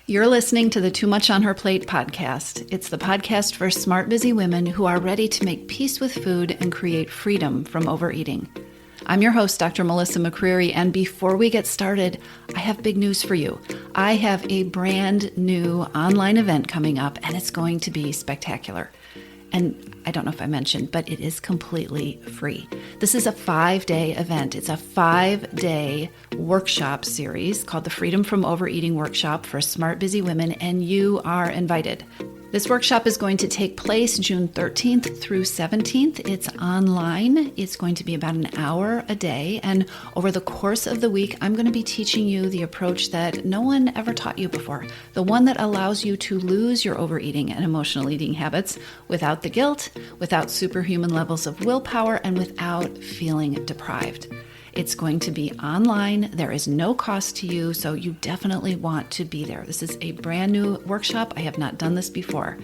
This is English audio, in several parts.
You're listening to the Too Much on Her Plate podcast. It's the podcast for smart, busy women who are ready to make peace with food and create freedom from overeating. I'm your host, Dr. Melissa McCreary, and before we get started, I have big news for you. I have a brand new online event coming up, and it's going to be spectacular. And I don't know if I mentioned, but it is completely free. This is a 5-day event. It's a 5-day workshop series called the Freedom from Overeating Workshop for Smart, Busy Women, and you are invited. This workshop is going to take place June 13th through 17th. It's online. It's going to be about an hour a day. And over the course of the week, I'm going to be teaching you the approach that no one ever taught you before. The one that allows you to lose your overeating and emotional eating habits without the guilt, without superhuman levels of willpower, and without feeling deprived. It's going to be online. There is no cost to you, so you definitely want to be there. This is a brand new workshop. I have not done this before.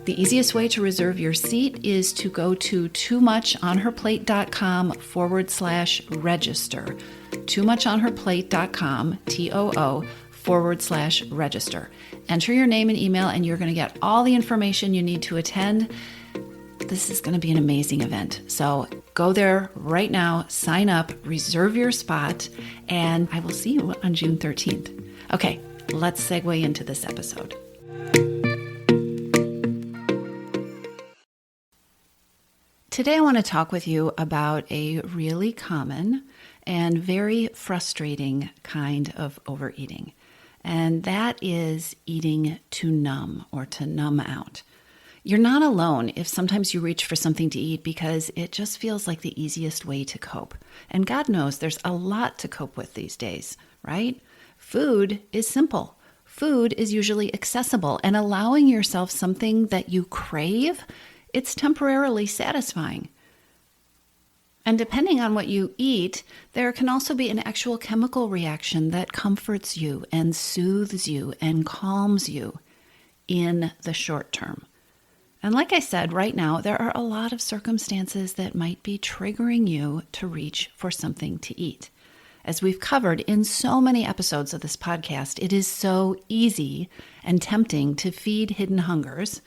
The easiest way to reserve your seat is to go to toomachonherplate.com/register. toomachonherplate.com, TOO/register. Enter your name and email, and you're going to get all the information you need to attend. This is going to be an amazing event. So go there right now, sign up, reserve your spot, and I will see you on June 13th. Okay, let's segue into this episode. Today I want to talk with you about a really common and very frustrating kind of overeating, and that is eating to numb or to numb out. You're not alone if sometimes you reach for something to eat because it just feels like the easiest way to cope. And God knows there's a lot to cope with these days, right? Food is simple. Food is usually accessible, and allowing yourself something that you crave, it's temporarily satisfying. And depending on what you eat, there can also be an actual chemical reaction that comforts you and soothes you and calms you in the short term. And like I said, right now, there are a lot of circumstances that might be triggering you to reach for something to eat. As we've covered in so many episodes of this podcast, it is so easy and tempting to feed hidden hungers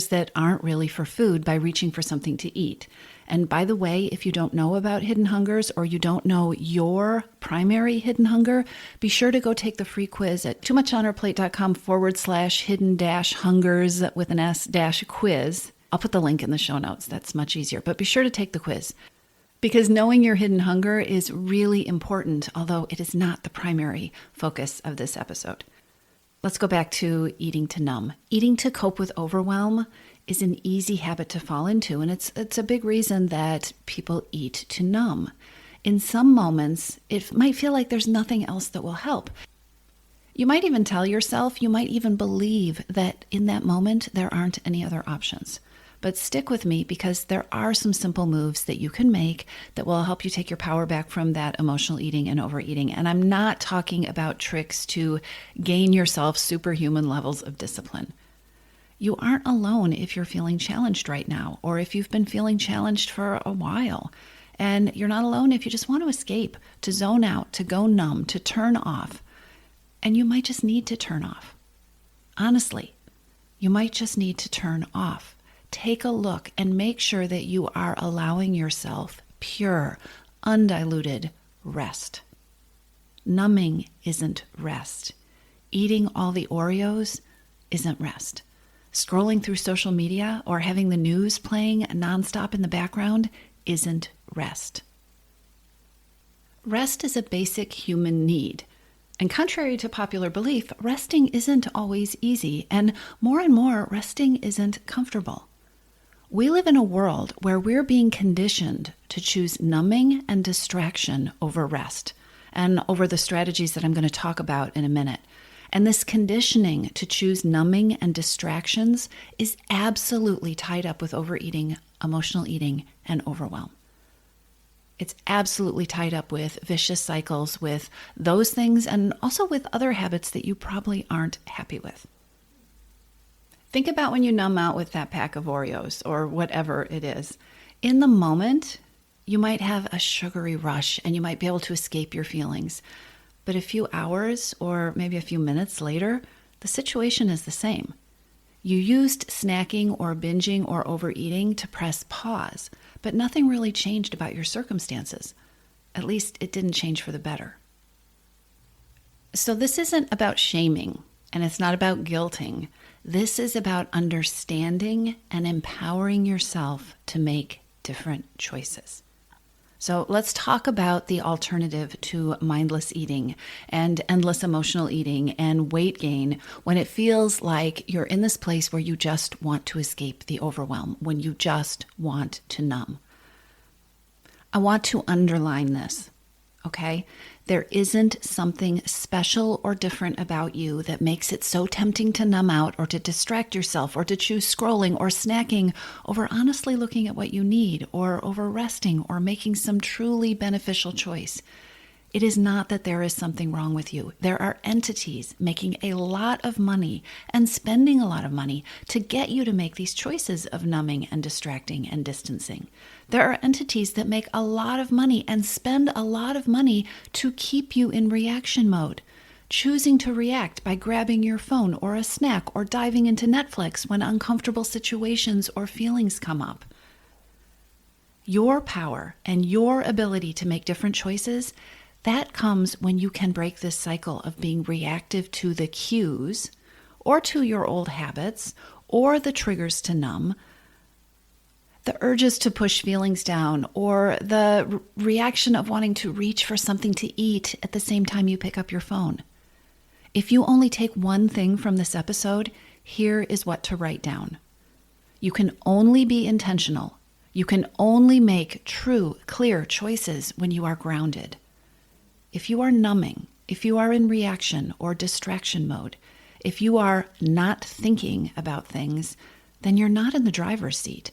that aren't really for food, by reaching for something to eat. And by the way, if you don't know about hidden hungers or you don't know your primary hidden hunger, be sure to go take the free quiz at toomachonherplate.com/hidden-hungers with an S-quiz. I'll put the link in the show notes. That's much easier. But be sure to take the quiz, because knowing your hidden hunger is really important, although it is not the primary focus of this episode. Let's go back to eating to numb. Eating to cope with overwhelm is an easy habit to fall into, and it's a big reason that people eat to numb. In some moments, it might feel like there's nothing else that will help. You might even tell yourself, you might even believe that in that moment there aren't any other options. But stick with me, because there are some simple moves that you can make that will help you take your power back from that emotional eating and overeating. And I'm not talking about tricks to gain yourself superhuman levels of discipline. You aren't alone if you're feeling challenged right now, or if you've been feeling challenged for a while. And you're not alone if you just want to escape, to zone out, to go numb, to turn off. And you might just need to turn off. Honestly, you might just need to turn off. Take a look and make sure that you are allowing yourself pure, undiluted rest. Numbing isn't rest. Eating all the Oreos isn't rest. Scrolling through social media or having the news playing nonstop in the background isn't rest. Rest is a basic human need. And contrary to popular belief, resting isn't always easy, and more, resting isn't comfortable. We live in a world where we're being conditioned to choose numbing and distraction over rest, and over the strategies that I'm going to talk about in a minute. And this conditioning to choose numbing and distractions is absolutely tied up with overeating, emotional eating, and overwhelm. It's absolutely tied up with vicious cycles with those things, and also with other habits that you probably aren't happy with. Think about when you numb out with that pack of Oreos or whatever it is. In the moment, you might have a sugary rush and you might be able to escape your feelings. But a few hours or maybe a few minutes later, The situation is the same. You used snacking or binging or overeating to press pause, but nothing really changed about your circumstances. At least it didn't change for the better. So this isn't about shaming, and it's not about guilting. This is about understanding and empowering yourself to make different choices. So let's talk about the alternative to mindless eating and endless emotional eating and weight gain when it feels like you're in this place where you just want to escape the overwhelm, when you just want to numb. I want to underline this, okay? There isn't something special or different about you that makes it so tempting to numb out or to distract yourself or to choose scrolling or snacking over honestly looking at what you need or over resting or making some truly beneficial choice. It is not that there is something wrong with you. There are entities making a lot of money and spending a lot of money to get you to make these choices of numbing and distracting and distancing. There are entities that make a lot of money and spend a lot of money to keep you in reaction mode, choosing to react by grabbing your phone or a snack or diving into Netflix when uncomfortable situations or feelings come up. Your power and your ability to make different choices, that comes when you can break this cycle of being reactive to the cues or to your old habits or the triggers to numb, the urges to push feelings down, or the reaction of wanting to reach for something to eat at the same time you pick up your phone. If you only take one thing from this episode, here is what to write down. You can only be intentional. You can only make true, clear choices when you are grounded. If you are numbing, if you are in reaction or distraction mode, if you are not thinking about things, then you're not in the driver's seat.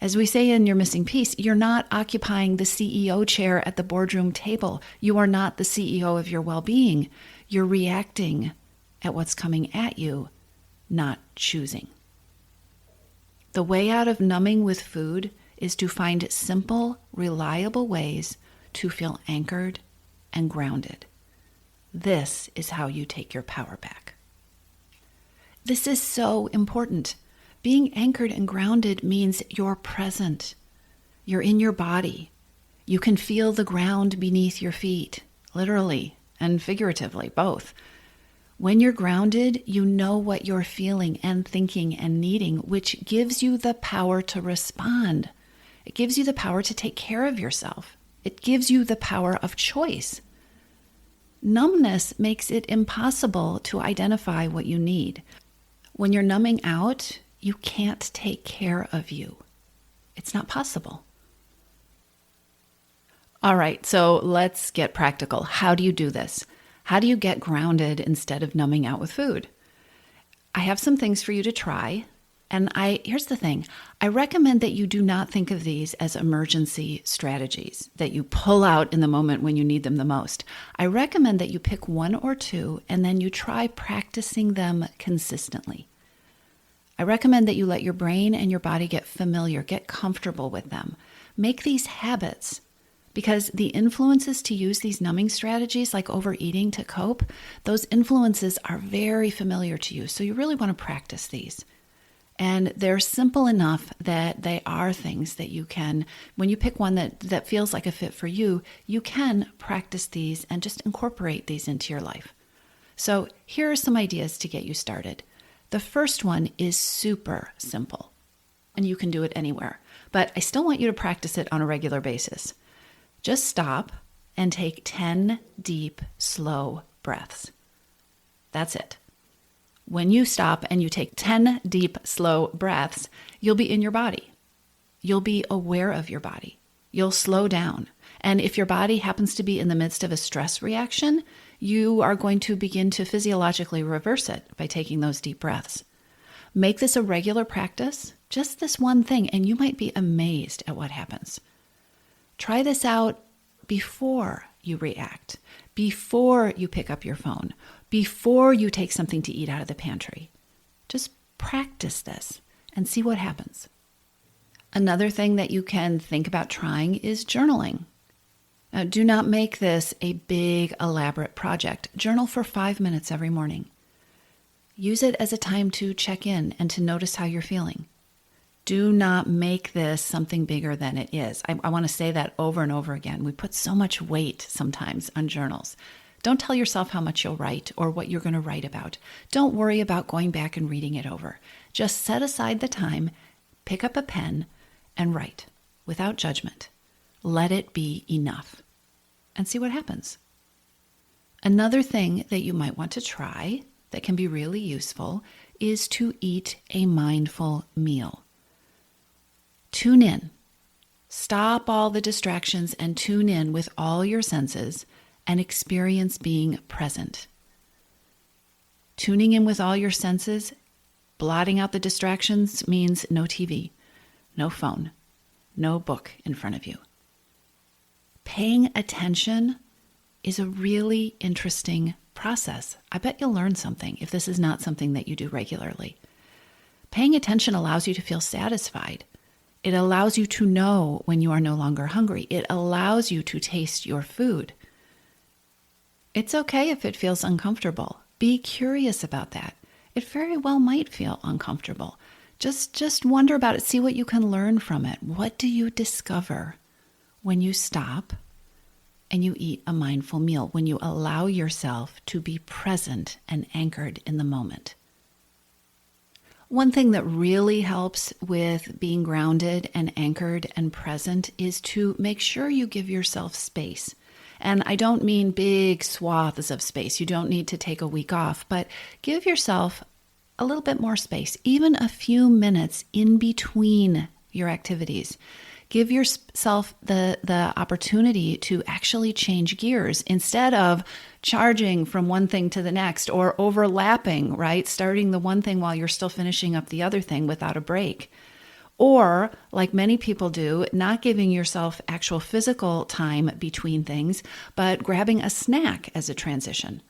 As we say in Your Missing Piece, you're not occupying the CEO chair at the boardroom table. You are not the CEO of your well-being. You're reacting at what's coming at you, not choosing. The way out of numbing with food is to find simple, reliable ways to feel anchored and grounded. This is how you take your power back. This is so important. Being anchored and grounded means you're present. You're in your body. You can feel the ground beneath your feet, literally and figuratively, both. When you're grounded, you know what you're feeling and thinking and needing, which gives you the power to respond. It gives you the power to take care of yourself. It gives you the power of choice. Numbness makes it impossible to identify what you need. When you're numbing out, you can't take care of you. It's not possible. All right, so let's get practical. How do you do this? How do you get grounded instead of numbing out with food? I have some things for you to try. And here's the thing. I recommend that you do not think of these as emergency strategies that you pull out in the moment when you need them the most. I recommend that you pick one or two and then you try practicing them consistently. I recommend that you let your brain and your body get familiar, get comfortable with them. Make these habits, because the influences to use these numbing strategies like overeating to cope, those influences are very familiar to you. So you really want to practice these. And they're simple enough that they are things that you can, when you pick one that feels like a fit for you, you can practice these and just incorporate these into your life. So here are some ideas to get you started. The first one is super simple, and you can do it anywhere, but I still want you to practice it on a regular basis. Just stop and take 10 deep, slow breaths. That's it. When you stop and you take 10 deep, slow breaths, you'll be in your body. You'll be aware of your body. You'll slow down. And if your body happens to be in the midst of a stress reaction, you are going to begin to physiologically reverse it by taking those deep breaths. Make this a regular practice, just this one thing, and you might be amazed at what happens. Try this out before you react, before you pick up your phone, before you take something to eat out of the pantry. Just practice this and see what happens. Another thing that you can think about trying is journaling. Now, do not make this a big, elaborate project. Journal for 5 minutes every morning. Use it as a time to check in and to notice how you're feeling. Do not make this something bigger than it is. I want to say that over and over again. We put so much weight sometimes on journals. Don't tell yourself how much you'll write or what you're going to write about. Don't worry about going back and reading it over. Just set aside the time, pick up a pen, and write without judgment. Let it be enough and see what happens. Another thing that you might want to try that can be really useful is to eat a mindful meal. Tune in. Stop all the distractions and tune in with all your senses and experience being present. Tuning in with all your senses, blotting out the distractions means no TV, no phone, no book in front of you. Paying attention is a really interesting process. I bet you'll learn something if this is not something that you do regularly. Paying attention allows you to feel satisfied. It allows you to know when you are no longer hungry. It allows you to taste your food. It's okay if it feels uncomfortable. Be curious about that. It very well might feel uncomfortable. Just wonder about it. See what you can learn from it. What do you discover when you stop and you eat a mindful meal, when you allow yourself to be present and anchored in the moment? One thing that really helps with being grounded and anchored and present is to make sure you give yourself space. And I don't mean big swaths of space. You don't need to take a week off, but give yourself a little bit more space, even a few minutes in between your activities. Give yourself the opportunity to actually change gears instead of charging from one thing to the next or overlapping, right? Starting the one thing while you're still finishing up the other thing without a break. Or, like many people do, not giving yourself actual physical time between things, but grabbing a snack as a transition.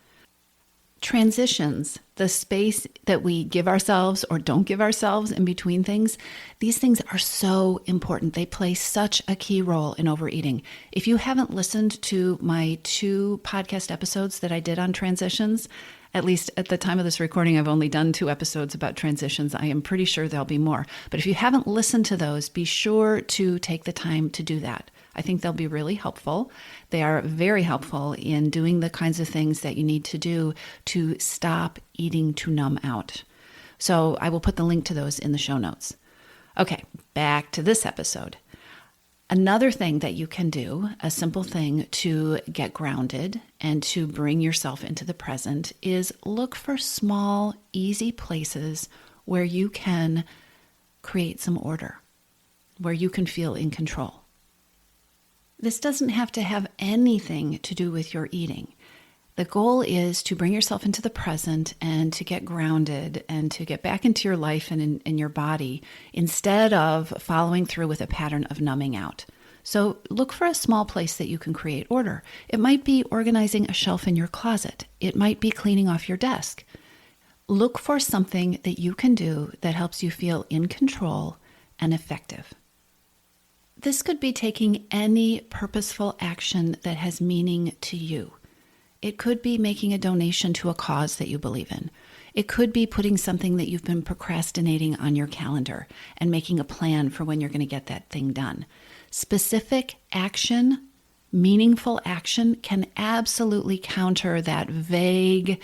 Transitions, the space that we give ourselves or don't give ourselves in between things, these things are so important. They play such a key role in overeating. If you haven't listened to my 2 podcast episodes that I did on transitions, at least at the time of this recording, I've only done 2 episodes about transitions. I am pretty sure there'll be more. But if you haven't listened to those, be sure to take the time to do that. I think they'll be really helpful. They are very helpful in doing the kinds of things that you need to do to stop eating to numb out. So I will put the link to those in the show notes. Okay, back to this episode. Another thing that you can do, a simple thing to get grounded and to bring yourself into the present, is look for small, easy places where you can create some order, where you can feel in control. This doesn't have to have anything to do with your eating. The goal is to bring yourself into the present and to get grounded and to get back into your life and in your body instead of following through with a pattern of numbing out. So look for a small place that you can create order. It might be organizing a shelf in your closet. It might be cleaning off your desk. Look for something that you can do that helps you feel in control and effective. This could be taking any purposeful action that has meaning to you. It could be making a donation to a cause that you believe in. It could be putting something that you've been procrastinating on your calendar and making a plan for when you're going to get that thing done. Specific action, meaningful action can absolutely counter that vague,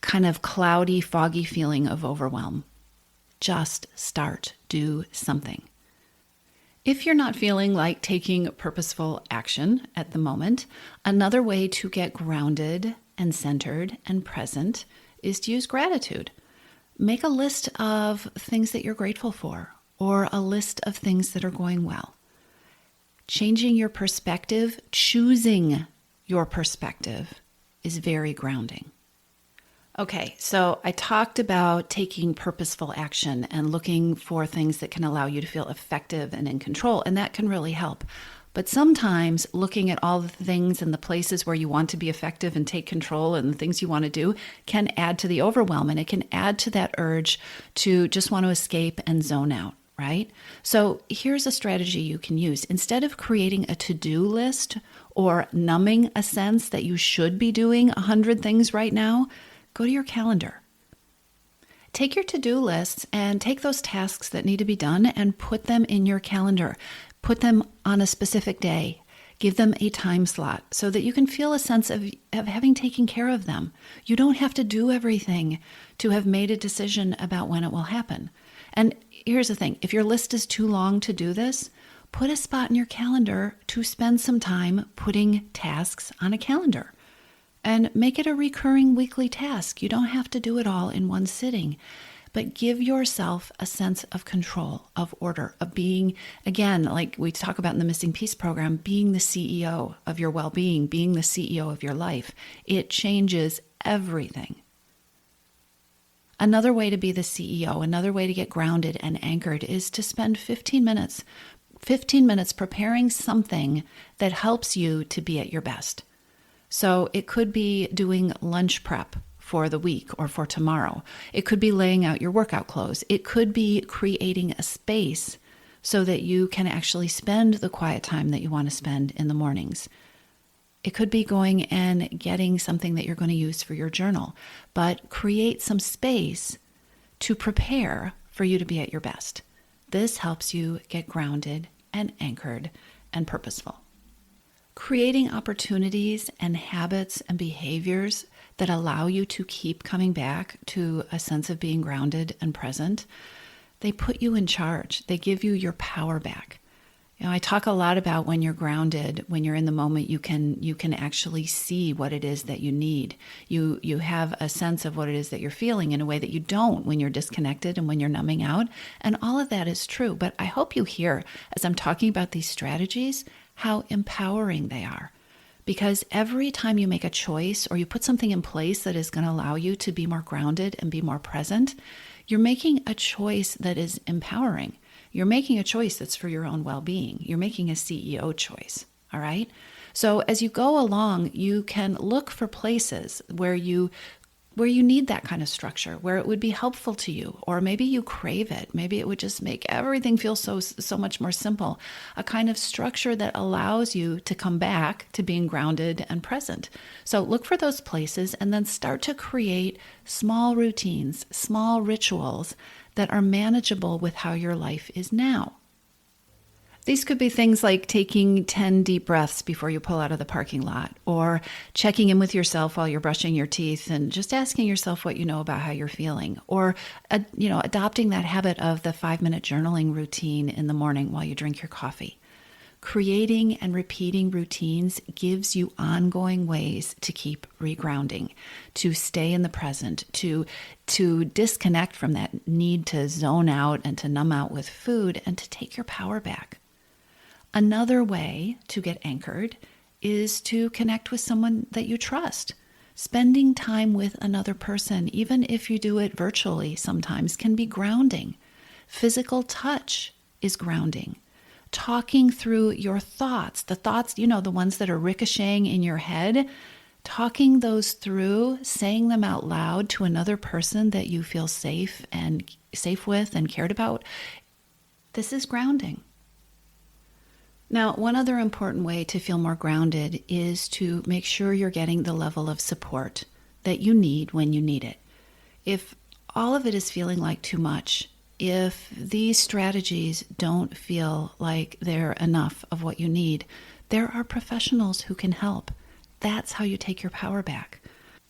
kind of cloudy, foggy feeling of overwhelm. Just start, do something. If you're not feeling like taking purposeful action at the moment, another way to get grounded and centered and present is to use gratitude. Make a list of things that you're grateful for or a list of things that are going well. Changing your perspective, choosing your perspective is very grounding. Okay, so I talked about taking purposeful action and looking for things that can allow you to feel effective and in control, and that can really help. But sometimes looking at all the things and the places where you want to be effective and take control and the things you want to do can add to the overwhelm, and it can add to that urge to just want to escape and zone out, right? So here's a strategy you can use. Instead of creating a to-do list or numbing a sense that you should be doing 100 things right now, go to your calendar. take your to-do lists and take those tasks that need to be done and put them in your calendar. Put them on a specific day. Give them a time slot so that you can feel a sense of having taken care of them. You don't have to do everything to have made a decision about when it will happen. And here's the thing, if your list is too long to do this, put a spot in your calendar to spend some time putting tasks on a calendar. And make it a recurring weekly task. You don't have to do it all in one sitting. But give yourself a sense of control, of order, of being, again, like we talk about in the Missing Piece program, being the CEO of your well-being, being the CEO of your life. It changes everything. Another way to be the CEO, another way to get grounded and anchored is to spend 15 minutes preparing something that helps you to be at your best. So it could be doing lunch prep for the week or for tomorrow. It could be laying out your workout clothes. It could be creating a space so that you can actually spend the quiet time that you want to spend in the mornings. It could be going and getting something that you're going to use for your journal, but create some space to prepare for you to be at your best. This helps you get grounded and anchored and purposeful. Creating opportunities and habits and behaviors that allow you to keep coming back to a sense of being grounded and present, they put you in charge. They give you your power back. I talk a lot about when you're grounded, when you're in the moment, you can actually see what it is that you need. You have a sense of what it is that you're feeling in a way that you don't when you're disconnected and when you're numbing out. And all of that is true. But I hope you hear, as I'm talking about these strategies, how empowering they are. Because every time you make a choice or you put something in place that is going to allow you to be more grounded and be more present, you're making a choice that is empowering. You're making a choice that's for your own well-being. You're making a CEO choice, all right? So as you go along, you can look for places where you need that kind of structure, where it would be helpful to you, or maybe you crave it. Maybe it would just make everything feel so much more simple. A kind of structure that allows you to come back to being grounded and present. So look for those places and then start to create small routines, small rituals that are manageable with how your life is now. These could be things like taking 10 deep breaths before you pull out of the parking lot, or checking in with yourself while you're brushing your teeth and just asking yourself what you know about how you're feeling, or adopting that habit of the 5-minute journaling routine in the morning while you drink your coffee. Creating and repeating routines gives you ongoing ways to keep regrounding, to stay in the present, to disconnect from that need to zone out and to numb out with food, and to take your power back. Another way to get anchored is to connect with someone that you trust. Spending time with another person, even if you do it virtually sometimes, can be grounding. Physical touch is grounding. Talking through your thoughts, the ones that are ricocheting in your head, talking those through, saying them out loud to another person that you feel safe with and cared about, this is grounding. Now, one other important way to feel more grounded is to make sure you're getting the level of support that you need when you need it. If all of it is feeling like too much, if these strategies don't feel like they're enough of what you need, there are professionals who can help. That's how you take your power back.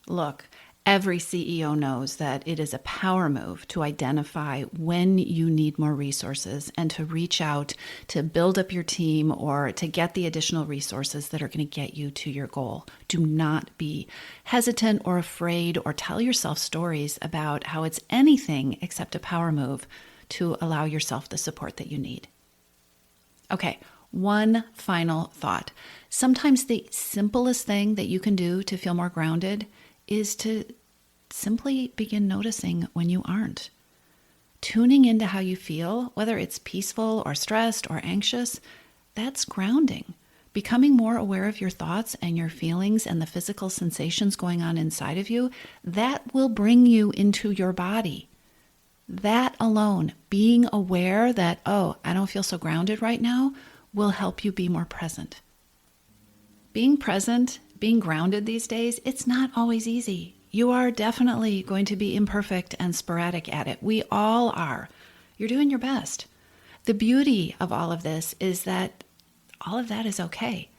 Look, every CEO knows that it is a power move to identify when you need more resources and to reach out to build up your team or to get the additional resources that are going to get you to your goal. Do not be hesitant or afraid or tell yourself stories about how it's anything except a power move to allow yourself the support that you need. Okay, one final thought. Sometimes the simplest thing that you can do to feel more grounded is to simply begin noticing when you aren't. Tuning into how you feel, whether it's peaceful or stressed or anxious, that's grounding. Becoming more aware of your thoughts and your feelings and the physical sensations going on inside of you, that will bring you into your body. That alone, being aware that, I don't feel so grounded right now, will help you be more present. Being present, being grounded these days, it's not always easy. You are definitely going to be imperfect and sporadic at it. We all are. You're doing your best. The beauty of all of this is that all of that is okay.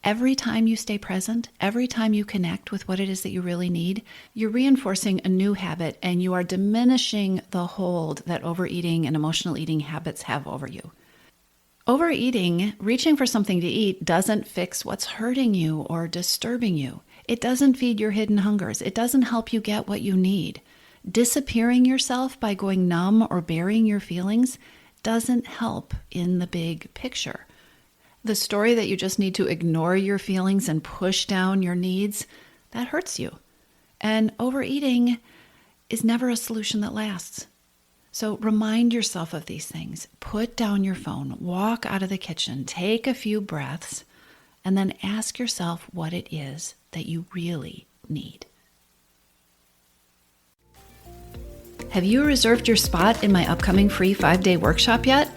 Every time you stay present, every time you connect with what it is that you really need, you're reinforcing a new habit and you are diminishing the hold that overeating and emotional eating habits have over you. Overeating, reaching for something to eat, doesn't fix what's hurting you or disturbing you. It doesn't feed your hidden hungers. It doesn't help you get what you need. Disappearing yourself by going numb or burying your feelings doesn't help in the big picture. The story that you just need to ignore your feelings and push down your needs, that hurts you. And overeating is never a solution that lasts. So remind yourself of these things. Put down your phone, walk out of the kitchen, take a few breaths, and then ask yourself what it is that you really need. Have you reserved your spot in my upcoming free 5-day workshop yet?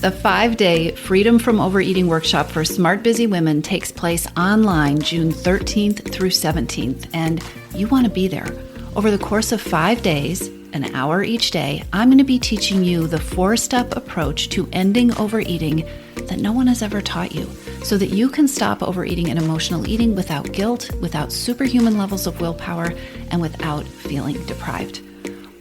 The 5-day Freedom from Overeating workshop for smart, busy women takes place online June 13th through 17th, and you want to be there. Over the course of 5 days, an hour each day, I'm going to be teaching you the 4-step approach to ending overeating that no one has ever taught you, so that you can stop overeating and emotional eating without guilt, without superhuman levels of willpower, and without feeling deprived.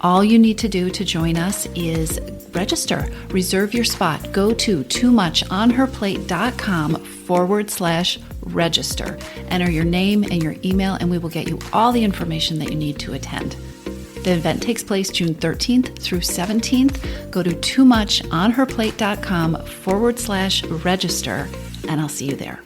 All you need to do to join us is register, reserve your spot. Go to toomuchonherplate.com/register. Enter your name and your email, and we will get you all the information that you need to attend. The event takes place June 13th through 17th. Go to toomuchonherplate.com/register, and I'll see you there.